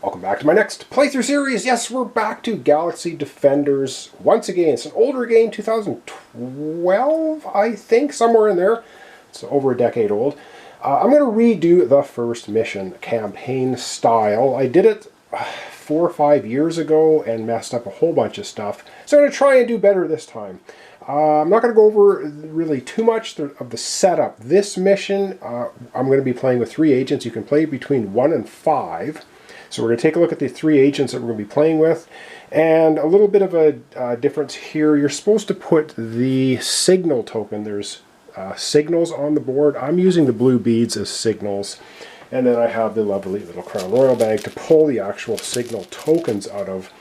Welcome back to my next playthrough series. Yes, we're back to Galaxy Defenders once again. It's an older game, 2012, I think, somewhere in there. It's over a decade old. I'm going to redo the first mission, campaign style. I did it 4 or 5 years ago and messed up a whole bunch of stuff. So I'm going to try and do better this time. I'm not going to go over really too much of the setup. This mission, I'm going to be playing with 3 agents. You can play between 1 and 5. So we're going to take a look at the 3 agents that we're going to be playing with. And a little bit of a difference here. You're supposed to put the signal token. There's signals on the board. I'm using the blue beads as signals. And then I have the lovely little Crown Royal bag to pull the actual signal tokens out of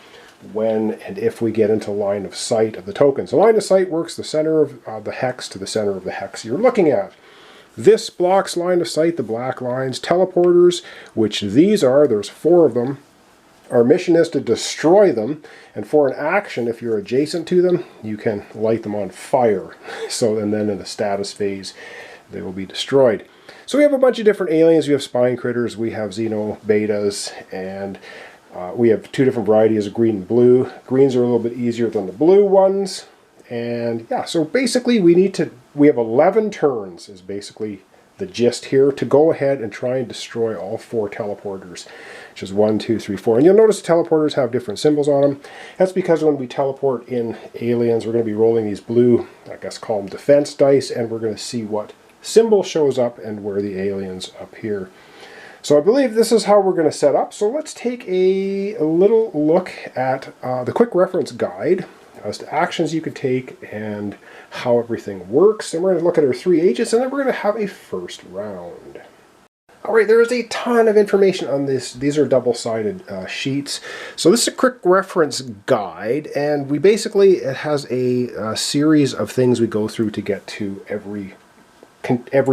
when and if we get into line of sight of the tokens. So line of sight works the center of the hex to the center of the hex you're looking at. This blocks line of sight, the black lines. Teleporters, which these are, there's 4 of them. Our mission is to destroy them, and for an action, if you're adjacent to them, you can light them on fire. So, and then in the status phase, they will be destroyed. So we have a bunch of different aliens. We have spine critters, we have xeno betas, and we have 2 different varieties of green and blue. Greens are a little bit easier than the blue ones. And yeah, so basically we have 11 turns is basically the gist here, to go ahead and try and destroy all 4 teleporters, which is 1, 2, 3, 4. And you'll notice the teleporters have different symbols on them. That's because when we teleport in aliens, we're going to be rolling these blue, I guess call them defense dice, and we're going to see what symbol shows up and where the aliens appear. So I believe this is how we're going to set up. So let's take a little look at the quick reference guide as to actions you could take and how everything works. And we're going to look at our 3 agents, and then we're going to have a first round. Alright, there is a ton of information on this. These are double-sided sheets. So this is a quick reference guide, and we basically, it has a series of things we go through to get to every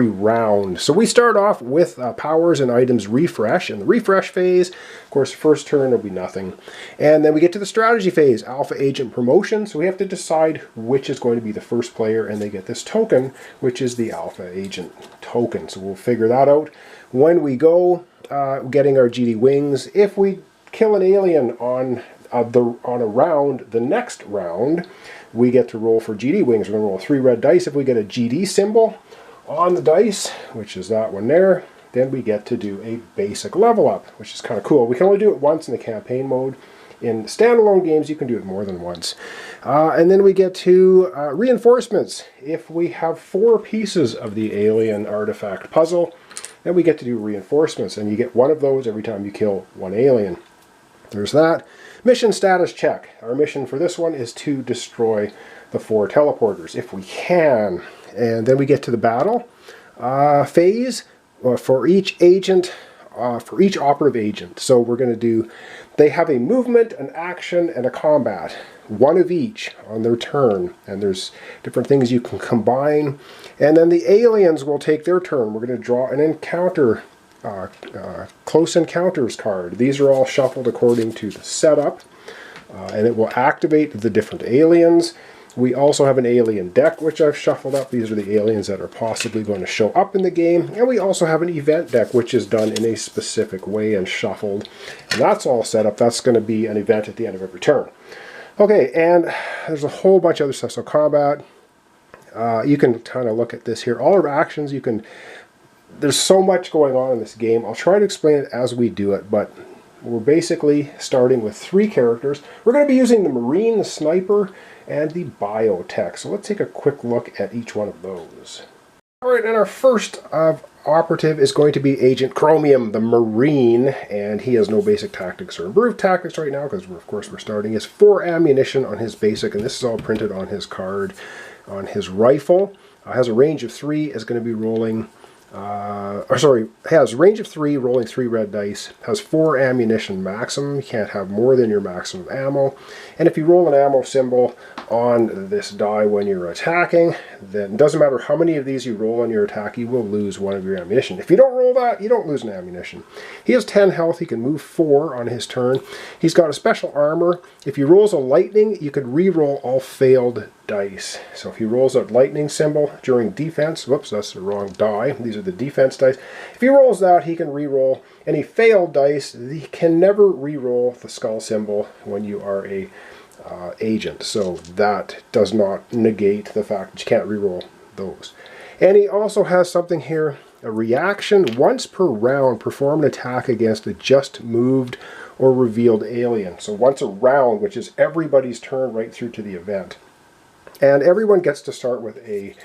round. So we start off with powers and items refresh. In the refresh phase, of course, first turn will be nothing. And then we get to the strategy phase, alpha agent promotion. So we have to decide which is going to be the first player, and they get this token, which is the alpha agent token. So we'll figure that out when we go getting our GD wings. If we kill an alien on a round, the next round, we get to roll for GD wings. We're going to roll 3 red dice. If we get a GD symbol on the dice, which is that one there, then we get to do a basic level up, which is kind of cool. We can only do it once in the campaign mode. In standalone games, you can do it more than once. And then we get to reinforcements. If we have 4 pieces of the alien artifact puzzle, then we get to do reinforcements, and you get 1 of those every time you kill 1 alien. There's that. Mission status check. Our mission for this one is to destroy the 4 teleporters, if we can. And then we get to the battle phase for each agent, for each operative agent. So we're going to do, they have a movement, an action, and a combat. 1 of each on their turn. And there's different things you can combine. And then the aliens will take their turn. We're going to draw an encounter, close encounters card. These are all shuffled according to the setup. And it will activate the different aliens. We also have an alien deck, which I've shuffled up. These are the aliens that are possibly going to show up in the game. And we also have an event deck, which is done in a specific way and shuffled. And that's all set up. That's going to be an event at the end of every turn. Okay, and there's a whole bunch of other stuff. So combat, you can kind of look at this here. All our actions, you can, there's so much going on in this game. I'll try to explain it as we do it, but we're basically starting with 3 characters. We're going to be using the Marine, the Sniper, and the Biotech. So let's take a quick look at each one of those. Alright, and our first operative is going to be Agent Chromium, the Marine, and he has no basic tactics or improved tactics right now, because of course we're starting. He has 4 ammunition on his basic, and this is all printed on his card. On his rifle, has a range of 3, is going to be rolling, has range of 3, rolling 3 red dice, has 4 ammunition maximum. You can't have more than your maximum ammo. And if you roll an ammo symbol on this die when you're attacking, then it doesn't matter how many of these you roll on your attack, you will lose 1 of your ammunition. If you don't roll that, you don't lose an ammunition. He has 10 health. He can move 4 on his turn. He's got a special armor. If he rolls a lightning, you could re-roll all failed dice. So if he rolls a lightning symbol during defense, whoops, that's the wrong die. These are the defense dice. If he rolls that, he can re-roll any failed dice. He can never re-roll the skull symbol when you are a agent. So that does not negate the fact that you can't re-roll those. And he also has something here, a reaction. Once per round, perform an attack against a just moved or revealed alien. So once a round, which is everybody's turn right through to the event. And everyone gets to start with a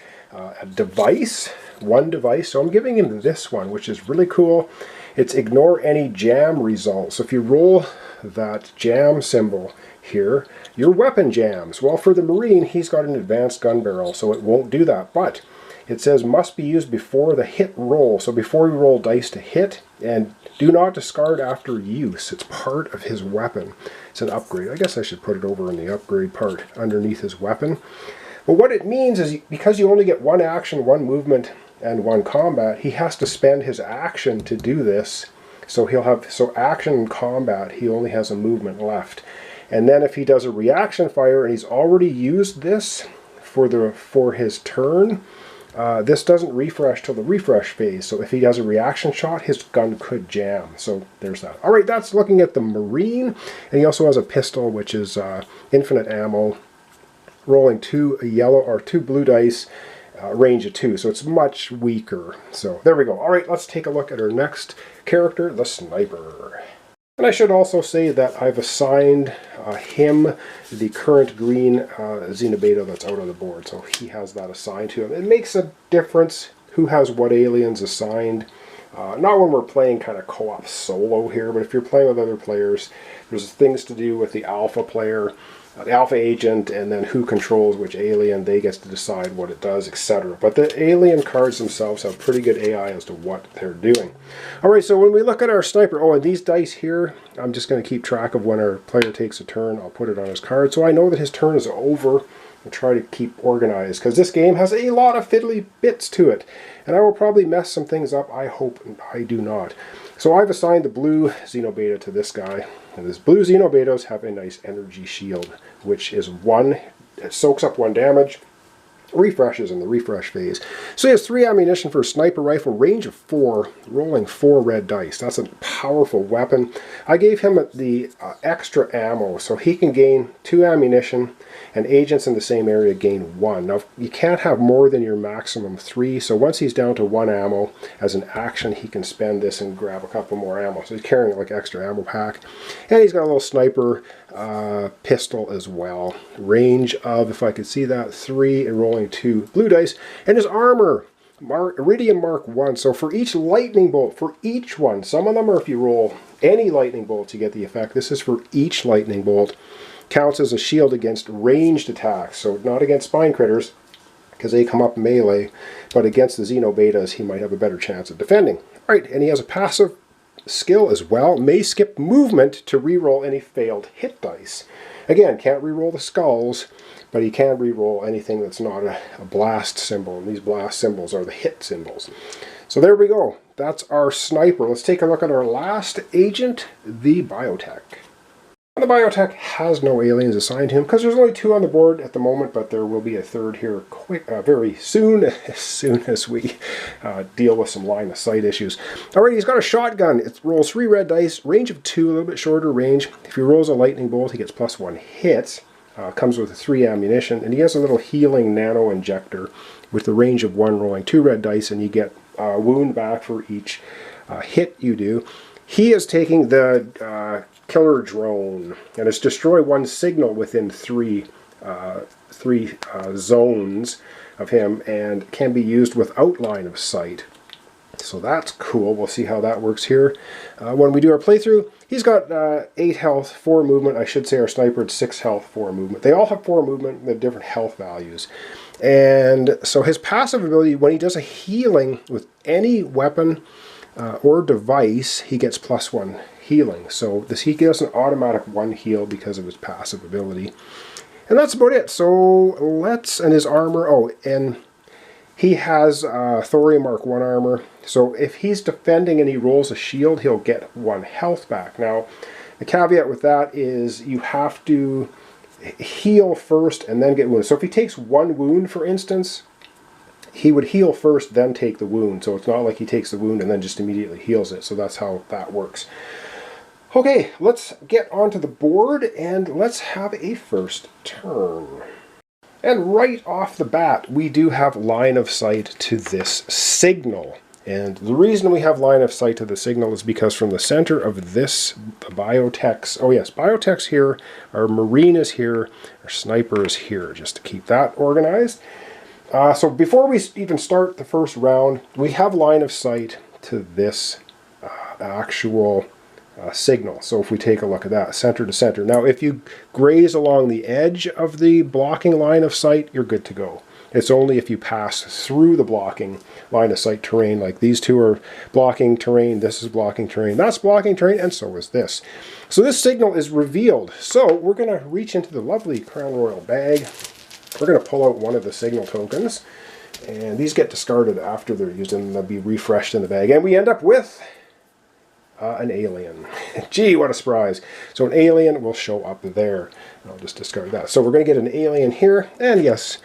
device, one device. So I'm giving him this one, which is really cool. It's ignore any jam results. So if you roll that jam symbol here, your weapon jams. Well, for the Marine, he's got an advanced gun barrel, so it won't do that. But it says must be used before the hit roll. So before you roll dice to hit, and do not discard after use. It's part of his weapon. It's an upgrade. I guess I should put it over in the upgrade part underneath his weapon. But what it means is because you only get one action, one movement, and one combat, he has to spend his action to do this. So he'll have, so action and combat, he only has a movement left. And then if he does a reaction fire and he's already used this for his turn, this doesn't refresh till the refresh phase. So if he does a reaction shot, his gun could jam. So there's that. All right, that's looking at the Marine. And he also has a pistol, which is infinite ammo, rolling two yellow or two blue dice, range of 2. So it's much weaker. So there we go. All right, let's take a look at our next character, the Sniper. And I should also say that I've assigned him the current green Xenobeta that's out on the board. So he has that assigned to him. It makes a difference who has what aliens assigned. Not when we're playing kind of co-op solo here, but if you're playing with other players, there's things to do with the alpha player, the alpha agent, and then who controls which alien. They get to decide what it does, etc. But the alien cards themselves have pretty good AI as to what they're doing. Alright, so when we look at our Sniper, oh, and these dice here, I'm just going to keep track of when our player takes a turn. I'll put it on his card, so I know that his turn is over, and try to keep organized, because this game has a lot of fiddly bits to it. And I will probably mess some things up. I hope I do not. So I've assigned the blue Xenobeta to this guy. And this blue Xenobetas have a nice energy shield, which is 1, it soaks up 1 damage, refreshes in the refresh phase. So he has 3 ammunition for a sniper rifle, range of 4, rolling 4 red dice. That's a powerful weapon. I gave him the extra ammo, so he can gain 2 ammunition, and agents in the same area gain 1. Now, you can't have more than your maximum 3, so once he's down to 1 ammo, as an action, he can spend this and grab a couple more ammo. So he's carrying like extra ammo pack. And he's got a little sniper pistol as well. Range of, if I could see that, 3 and rolling 2 blue dice. And his armor, Iridium Mark 1. So for each lightning bolt, for each one, some of them are if you roll any lightning bolts, you get the effect. This is for each lightning bolt. Counts as a shield against ranged attacks, so not against spine critters, because they come up melee, but against the Xenobetas, he might have a better chance of defending. Alright, and he has a passive skill as well, may skip movement to reroll any failed hit dice. Again, can't reroll the skulls, but he can reroll anything that's not a blast symbol, and these blast symbols are the hit symbols. So there we go, that's our Sniper. Let's take a look at our last agent, the Biotech. The Biotech has no aliens assigned to him because there's only 2 on the board at the moment, but there will be a 3rd here very soon, as soon as we deal with some line of sight issues. Alright, he's got a shotgun. It rolls 3 red dice, range of 2, a little bit shorter range. If he rolls a lightning bolt, he gets +1 hits. Comes with 3 ammunition, and he has a little healing nano injector with the range of 1, rolling 2 red dice, and you get wound back for each hit you do. He is taking the killer drone, and it's destroy 1 signal within 3 zones of him, and can be used without line of sight. So that's cool. We'll see how that works here. When we do our playthrough, he's got 8 health, 4 movement. I should say our Sniper had 6 health, 4 movement. They all have 4 movement, they have different health values. And so his passive ability, when he does a healing with any weapon or device, he gets +1 healing. So he gets an automatic 1 heal because of his passive ability. And that's about it. So and his armor, oh, and he has Thorium Mark 1 armor. So if he's defending and he rolls a shield, he'll get 1 health back. Now, the caveat with that is you have to heal first and then get wounded. So if he takes one wound, for instance, he would heal first, then take the wound. So it's not like he takes the wound and then just immediately heals it. So that's how that works. Okay, let's get onto the board and let's have a first turn. And right off the bat, we do have line of sight to this signal. And the reason we have line of sight to the signal is because from the center of this, the Biotech's, oh yes, Biotech's here, our Marine is here, our Sniper is here, just to keep that organized. So before we even start the first round, we have line of sight to this actual signal. So if we take a look at that, center to center. Now if you graze along the edge of the blocking line of sight, you're good to go. It's only if you pass through the blocking line of sight terrain, like these two are blocking terrain, this is blocking terrain, that's blocking terrain, and so is this. So this signal is revealed. So we're going to reach into the lovely Crown Royal bag. We're going to pull out one of the signal tokens, and these get discarded after they're used and they'll be refreshed in the bag. And we end up with an alien. Gee, what a surprise. So an alien will show up there. I'll just discard that. So we're going to get an alien here, and yes,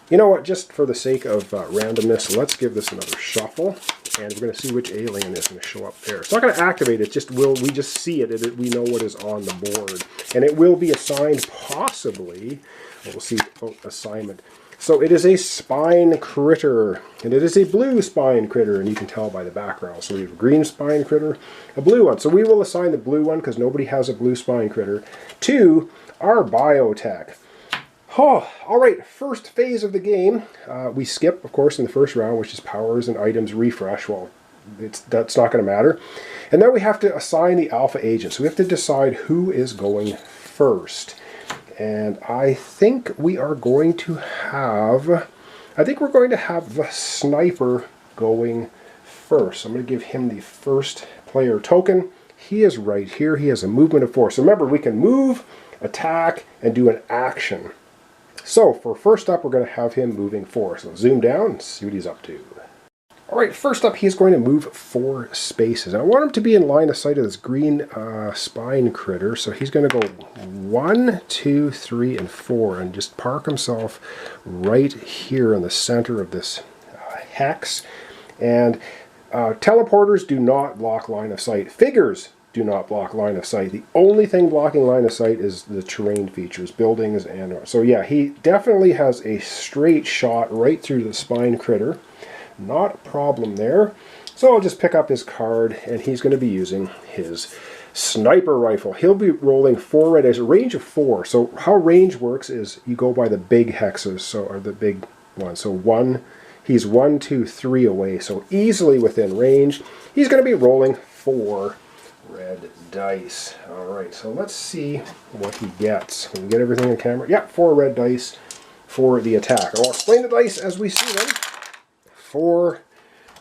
you know what, just for the sake of randomness, let's give this another shuffle, and we're going to see which alien is going to show up there. It's not going to activate, it's just we just see it, we know what is on the board. And it will be assigned possibly, we'll see, assignment. So it is a spine critter, and it is a blue spine critter, and you can tell by the background. So we have a green spine critter, a blue one. So we will assign the blue one, because nobody has a blue spine critter, to our Biotech. Oh, all right, first phase of the game. We skip, of course, in the first round, which is powers and items refresh. Well, that's not going to matter. And then we have to assign the alpha agent. So we have to decide who is going first. And I think we are going to have, the Sniper going first. I'm going to give him the first player token. He is right here. He has a movement of 4. So remember, we can move, attack, and do an action. So for first up, we're going to have him moving 4. So zoom down and see what he's up to. All right, first up, he's going to move 4 spaces. And I want him to be in line of sight of this green spine critter. So he's going to go 1, 2, 3, and 4, and just park himself right here in the center of this hex. And teleporters do not block line of sight. Figures do not block line of sight. The only thing blocking line of sight is the terrain features, buildings, and so yeah, he definitely has a straight shot right through the spine critter. Not a problem there. So I'll just pick up his card, and he's going to be using his sniper rifle. He'll be rolling 4 red dice, a range of 4. So how range works is you go by the big hexes, so or the big one. So he's 1, 2, 3 away, so easily within range. He's going to be rolling 4 red dice. Alright, so let's see what he gets. Can we get everything on camera? Yeah, 4 red dice for the attack. I'll explain the dice as we see them. 4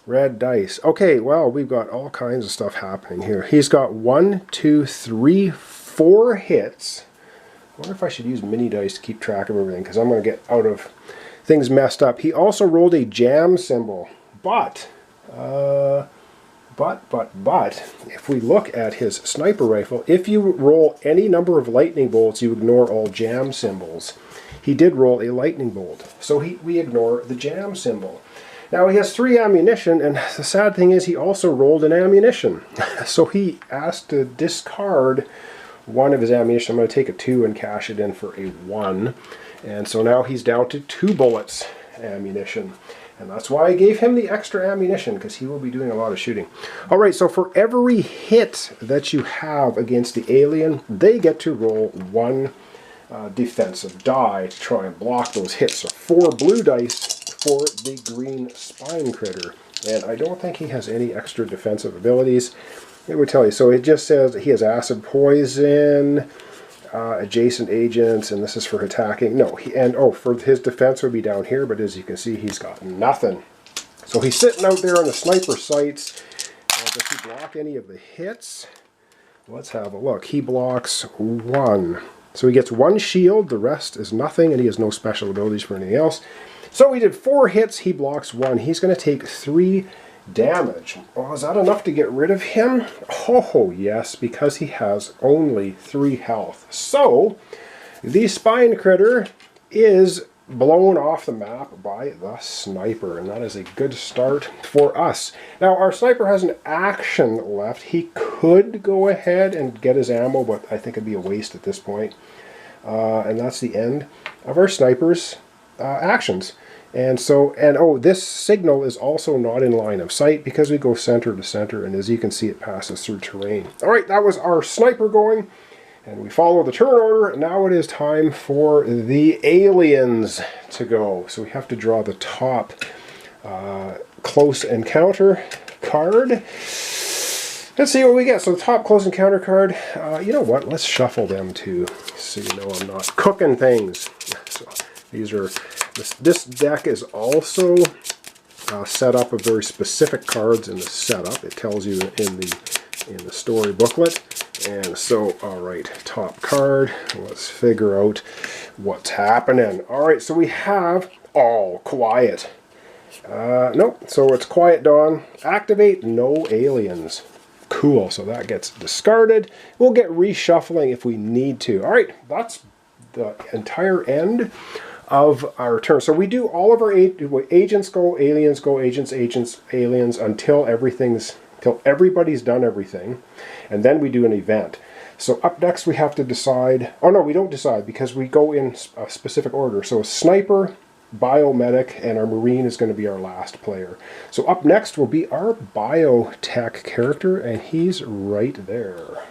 red dice. Okay, well, we've got all kinds of stuff happening here. He's got 1, 2, 3, 4 hits. I wonder if I should use mini dice to keep track of everything, because I'm going to get out of things messed up. He also rolled a jam symbol, but if we look at his sniper rifle, if you roll any number of lightning bolts, you ignore all jam symbols. He did roll a lightning bolt, so we ignore the jam symbol. Now he has 3 ammunition, and the sad thing is he also rolled an ammunition. So he asked to discard one of his ammunition. I'm going to take a 2 and cash it in for a 1. And so now he's down to 2 bullets ammunition. And that's why I gave him the extra ammunition, because he will be doing a lot of shooting. Alright, so for every hit that you have against the alien, they get to roll 1 defensive die to try and block those hits. So 4 blue dice for the green spine critter. And I don't think he has any extra defensive abilities. It would tell you. So it just says he has acid poison, adjacent agents, and this is for attacking. No, for his defense would be down here, but as you can see, he's got nothing. So he's sitting out there on the sniper sights. Does he block any of the hits? Let's have a look. He blocks 1. So he gets 1 shield, the rest is nothing, and he has no special abilities for anything else. So we did 4 hits, he blocks 1. He's going to take 3 damage. Well, is that enough to get rid of him? Oh, yes, because he has only 3 health. So The spine critter is blown off the map by the sniper, and that is a good start for us. Now, our sniper has an action left. He could go ahead and get his ammo, but I think it'd be a waste at this point. And that's the end of our sniper's actions. And oh, this signal is also not in line of sight because we go center to center, and as you can see, it passes through terrain. All right, that was our sniper going. And we follow the turn order. Now it is time for the aliens to go. So we have to draw the top close encounter card. Let's see what we get. So the top close encounter card, you know what? Let's shuffle them too, so you know I'm not cooking things. So these are, this deck is also set up of very specific cards in the setup. It tells you in the story booklet. And so, all right, top card. Let's figure out what's happening. All right, so we have all quiet. Nope, so it's quiet dawn. Activate no aliens. Cool, so that gets discarded. We'll get reshuffling if we need to. All right, that's the entire end of our turn. So we do all of our agents go, agents, aliens until everybody's done everything, and then we do an event. So up next we have to decide, oh no, we don't decide because we go in a specific order. So sniper, biomedic, and our marine is going to be our last player. So up next will be our biotech character, and he's right there.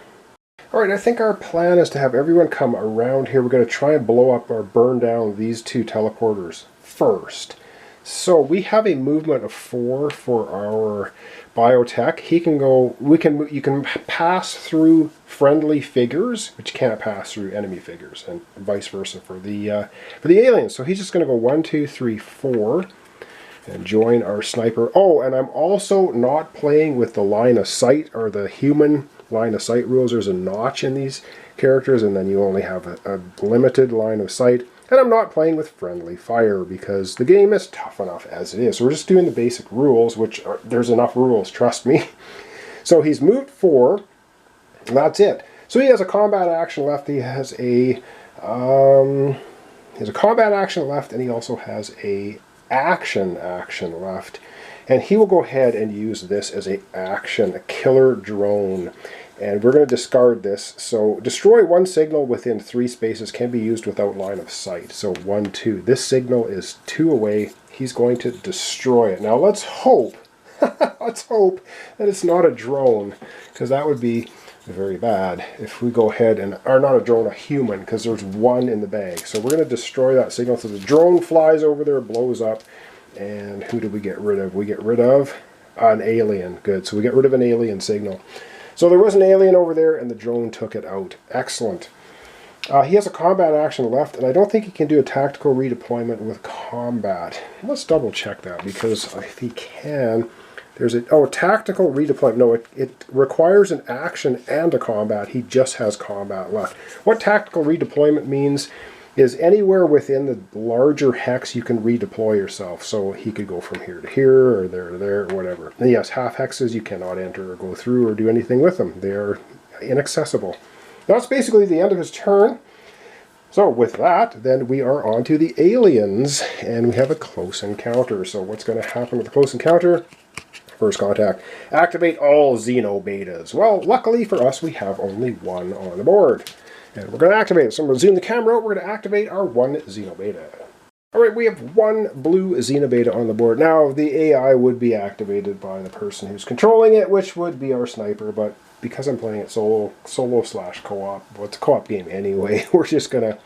Alright, I think our plan is to have everyone come around here. We're going to try and blow up or burn down these two teleporters first. So we have a movement of 4 for our biotech. He can go, you can pass through friendly figures, but you can't pass through enemy figures, and vice versa for the aliens. So he's just going to go 1, 2, 3, 4 and join our sniper. Oh, and I'm also not playing with the line of sight or the human line of sight rules. There's a notch in these characters, and then you only have a limited line of sight. And I'm not playing with friendly fire because the game is tough enough as it is. So we're just doing the basic rules, which there's enough rules, trust me. So he's moved 4, and that's it. So he has a combat action left. He has a combat action left, and he also has a action left. And he will go ahead and use this as a killer drone. And we're going to discard this. So destroy one signal within 3 spaces can be used without line of sight. So 1, 2. This signal is 2 away. He's going to destroy it. Now let's hope, let's hope that it's not a drone, because that would be very bad if we go ahead and, or not a drone, a human, because there's 1 in the bag. So we're going to destroy that signal. So the drone flies over there, blows up. And who do we get rid of? We get rid of an alien. Good. So we get rid of an alien signal. So there was an alien over there, and the drone took it out. Excellent. He has a combat action left, and I don't think he can do a tactical redeployment with combat. Let's double check that, because if he can, there's a tactical redeployment. No, it requires an action and a combat. He just has combat left. What tactical redeployment means is anywhere within the larger hex you can redeploy yourself. So he could go from here to here, or there to there, or whatever. And yes, half hexes you cannot enter or go through or do anything with them. They are inaccessible. That's basically the end of his turn. So with that, then we are on to the aliens, and we have a close encounter. So what's going to happen with the close encounter? First contact. Activate all Xenobetas. Well, luckily for us, we have only 1 on the board. And we're going to activate it. So I'm going to zoom the camera out. We're going to activate our 1 Xenobeta. Alright, we have 1 blue Xenobeta on the board. Now, the AI would be activated by the person who's controlling it, which would be our sniper, but because I'm playing it solo/co-op, well, it's a co-op game anyway, we're just going to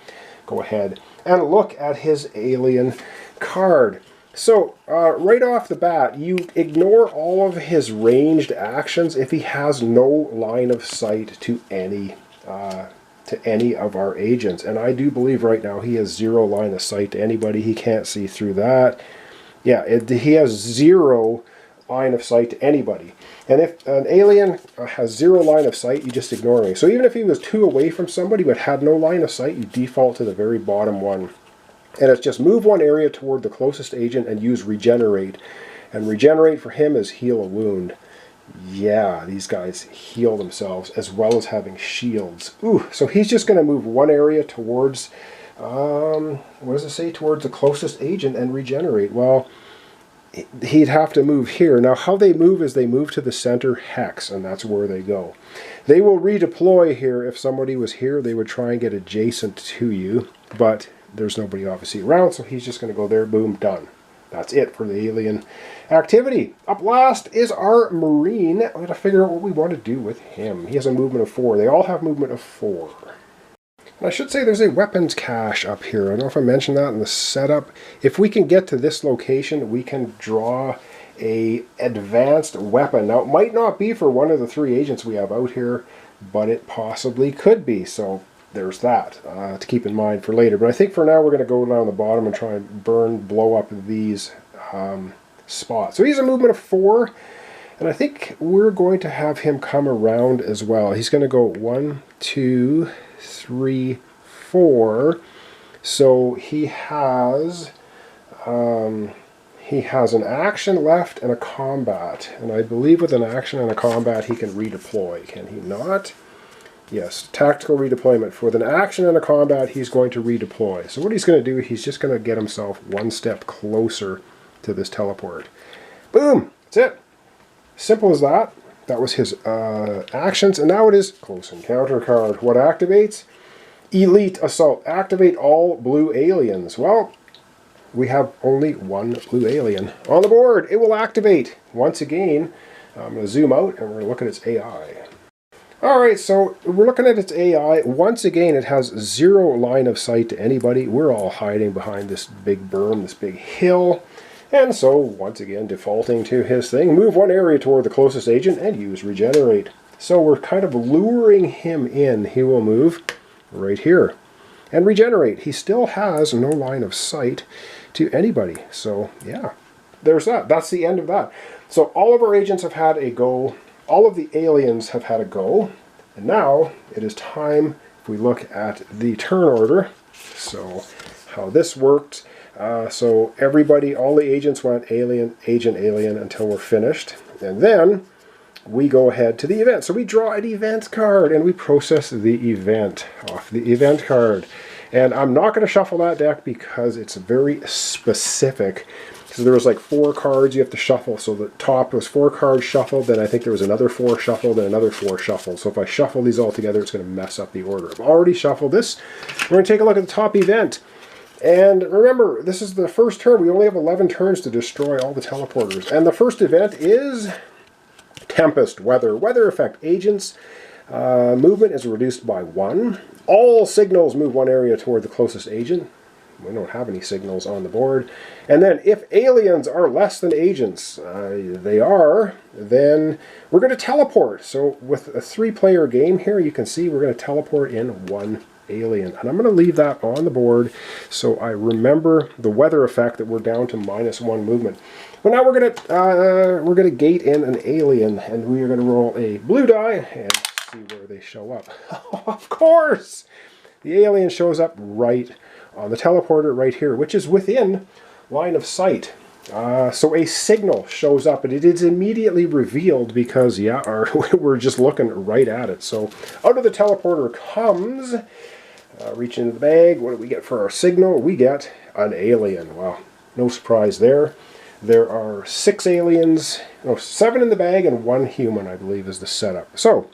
go ahead and look at his alien card. So, right off the bat, you ignore all of his ranged actions if he has no line of sight to any of our agents. And I do believe right now he has 0 line of sight to anybody. He can't see through that. Yeah, he has 0 line of sight to anybody. And if an alien has 0 line of sight, you just ignore him. So even if he was 2 away from somebody but had no line of sight, you default to the very bottom one. And it's just move 1 area toward the closest agent and use regenerate. And regenerate for him is heal a wound. Yeah, these guys heal themselves as well as having shields. Ooh, so he's just going to move one area towards, what does it say? Towards the closest agent and regenerate. Well, he'd have to move here. Now, how they move is they move to the center hex, and that's where they go. They will redeploy here. If somebody was here, they would try and get adjacent to you, but there's nobody obviously around, so he's just going to go there, boom, done. That's it for the alien activity. Up last is our Marine. I'm going to figure out what we want to do with him. He has a movement of 4. They all have movement of 4. And I should say there's a weapons cache up here. I don't know if I mentioned that in the setup. If we can get to this location, we can draw a advanced weapon. Now, it might not be for one of the 3 agents we have out here, but it possibly could be. So there's that to keep in mind for later. But I think for now we're going to go down the bottom and try and blow up these spots. So he's a movement of 4. And I think we're going to have him come around as well. He's going to go 1, 2, 3, 4. So he has an action left and a combat. And I believe with an action and a combat he can redeploy. Can he not? Yes, tactical redeployment. With an action and a combat he's going to redeploy. So what he's going to do, he's just going to get himself one step closer to this teleport. Boom! That's it. Simple as that. That was his actions, and now it is Close Encounter card. What activates? Elite Assault. Activate all blue aliens. Well, we have only one blue alien on the board. It will activate. Once again, I'm going to zoom out, and we're going to look at its AI. Alright, so we're looking at its AI. Once again, it has 0 line of sight to anybody. We're all hiding behind this big berm, this big hill. And so, once again, defaulting to his thing, move one area toward the closest agent and use Regenerate. So we're kind of luring him in. He will move right here and regenerate. He still has no line of sight to anybody. So, yeah, there's that. That's the end of that. So all of our agents have had a go. All of the aliens have had a go. And now it is time, if we look at the turn order, so how this worked. So everybody, all the agents went alien, agent, alien until we're finished. And then we go ahead to the event. So we draw an event card and we process the event off the event card. And I'm not going to shuffle that deck because it's very specific. So there was like 4 cards you have to shuffle. So the top was 4 cards shuffled. Then I think there was another 4 shuffled and another 4 shuffled. So if I shuffle these all together, it's going to mess up the order. I've already shuffled this. We're going to take a look at the top event. And remember, this is the first turn. We only have 11 turns to destroy all the teleporters. And the first event is Tempest Weather. Weather effect. Agents movement is reduced by 1. All signals move one area toward the closest agent. We don't have any signals on the board. And then if aliens are less than agents, they are, then we're going to teleport. So with a 3-player game here, you can see we're going to teleport in 1 alien. And I'm going to leave that on the board so I remember the weather effect that we're down to -1 movement. Well, now we're going to gate in an alien, and we are going to roll a blue die and see where they show up. Of course! The alien shows up right on the teleporter right here, which is within line of sight. So a signal shows up, and it is immediately revealed because, yeah, we're just looking right at it. So out of the teleporter comes, reach into the bag. What do we get for our signal? We get an alien. Wow, no surprise there. There are 6 aliens, no, 7 in the bag and 1 human, I believe, is the setup. So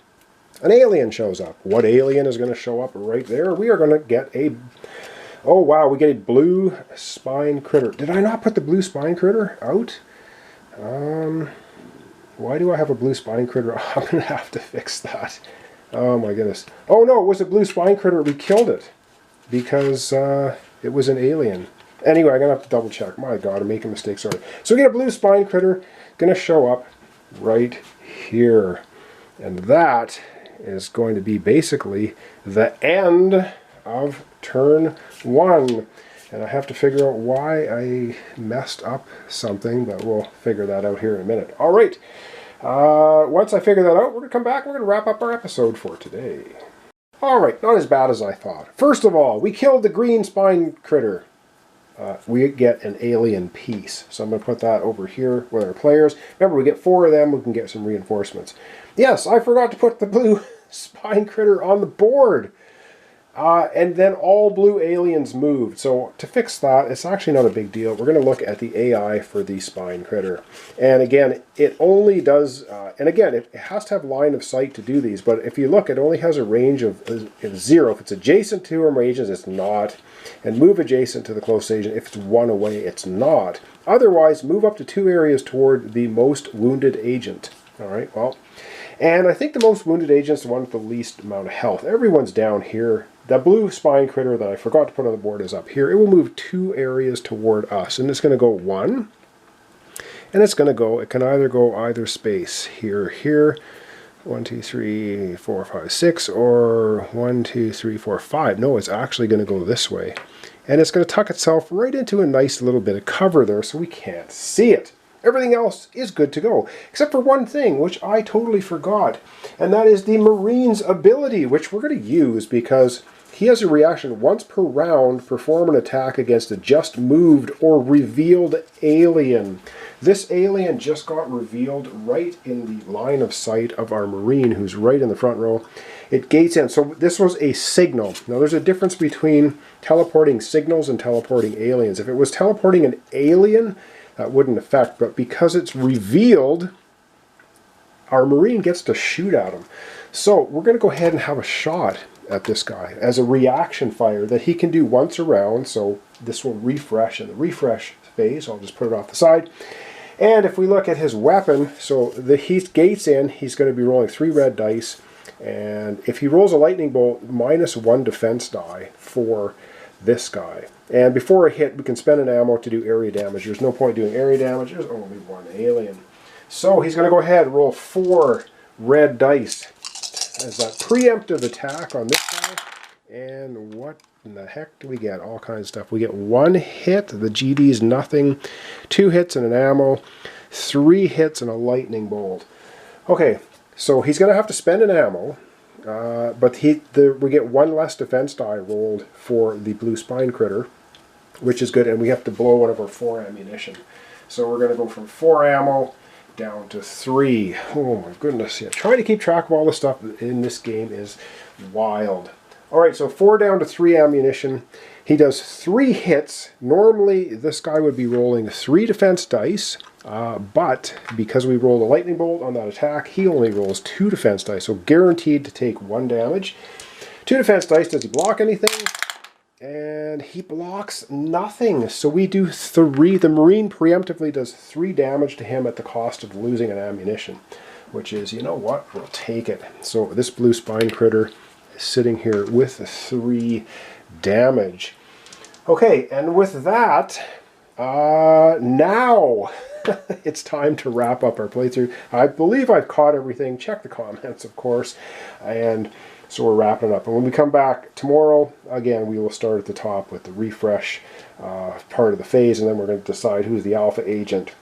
an alien shows up. What alien is going to show up right there? We are going to get a... Oh, wow, we get a blue spine critter. Did I not put the blue spine critter out? Why do I have a blue spine critter? I'm going to have to fix that. Oh, my goodness. Oh, no, it was a blue spine critter. We killed it because it was an alien. Anyway, I'm going to have to double check. My God, I'm making mistakes. Sorry. So we get a blue spine critter going to show up right here. And that is going to be basically the end of turn 1. And I have to figure out why I messed up something, but we'll figure that out here in a minute. All right. Once I figure that out, we're going to come back and we're going to wrap up our episode for today. All right, not as bad as I thought. First of all, we killed the green spine critter. we get an alien piece. So I'm going to put that over here with our players. Remember, we get 4 of them, we can get some reinforcements. Yes, I forgot to put the blue spine critter on the board. And then all blue aliens moved. So to fix that, it's actually not a big deal. We're going to look at the AI for the spine critter. And again, it only does, and again, it has to have line of sight to do these. But if you look, it only has a range of 0. If it's adjacent to our agents, it's not. And move adjacent to the close agent. If it's 1 away, it's not. Otherwise, move up to 2 areas toward the most wounded agent. All right, well, and I think the most wounded agent is the one with the least amount of health. Everyone's down here. The blue spine critter that I forgot to put on the board is up here. It will move 2 areas toward us, and it's going to go 1, and it's going to go, it can either go either space, here, 1, 2, 3, 4, 5, 6, or 1, 2, 3, 4, 5. No, it's actually going to go this way, and it's going to tuck itself right into a nice little bit of cover there so we can't see it. Everything else is good to go, except for one thing, which I totally forgot, and that is the Marine's ability, which we're going to use because he has a reaction once per round, perform an attack against a just moved or revealed alien. This alien just got revealed right in the line of sight of our Marine, who's right in the front row. It gates in. So this was a signal. Now there's a difference between teleporting signals and teleporting aliens. If it was teleporting an alien, that wouldn't affect, but because it's revealed, our Marine gets to shoot at him. So we're going to go ahead and have a shot at this guy as a reaction fire that he can do once a round. So this will refresh in the refresh phase. I'll just put it off the side. And if we look at his weapon, so he gates in, he's going to be rolling 3 red dice. And if he rolls a lightning bolt, -1 defense die for this guy. And before a hit, we can spend an ammo to do area damage. There's no point doing area damage. There's only 1 alien. So he's going to go ahead and roll 4 red dice as that preemptive attack on this guy. And what in the heck do we get? All kinds of stuff. We get 1 hit. The GD is nothing. 2 hits and an ammo. 3 hits and a lightning bolt. Okay, so he's going to have to spend an ammo. But we get 1 less defense die rolled for the blue spine critter, which is good, and we have to blow one of our 4 ammunition. So we're going to go from 4 ammo down to 3. Oh my goodness, yeah. Trying to keep track of all the stuff in this game is wild. Alright, so 4 down to 3 ammunition. He does 3 hits. Normally this guy would be rolling 3 defense dice. But because we rolled a lightning bolt on that attack, he only rolls 2 defense dice, so guaranteed to take 1 damage. 2 defense dice. Does he block anything? And he blocks nothing. So we do 3. The Marine preemptively does 3 damage to him at the cost of losing an ammunition, which is, you know what, we'll take it. So this blue spine critter is sitting here with 3 damage. Okay, and with that, now it's time to wrap up our playthrough. I believe I've caught everything. Check the comments, of course. And so we're wrapping it up. And when we come back tomorrow, again, we will start at the top with the refresh part of the phase, and then we're going to decide who's the alpha agent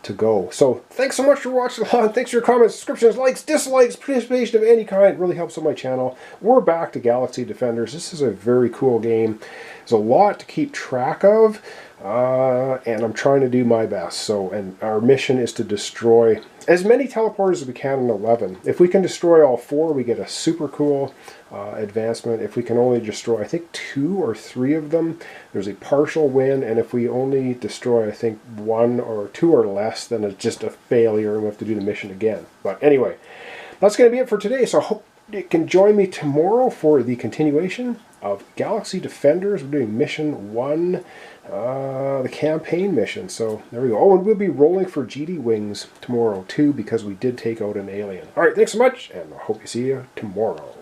to go. So thanks so much for watching along. Thanks for your comments, subscriptions, likes, dislikes, participation of any kind. It really helps on my channel. We're back to Galaxy Defenders. This is a very cool game. There's a lot to keep track of. And I'm trying to do my best. So, and our mission is to destroy as many teleporters as we can in 11. If we can destroy all 4, we get a super cool advancement. If we can only destroy, I think, 2 or 3 of them, there's a partial win. And if we only destroy, I think, 1 or 2 or less, then it's just a failure and we have to do the mission again. But anyway, that's going to be it for today. So I hope you can join me tomorrow for the continuation of Galaxy Defenders. We're doing mission 1, the campaign mission. So there we go. Oh, and we'll be rolling for GD wings tomorrow too, because we did take out an alien. All right, thanks so much, and I hope you see you tomorrow.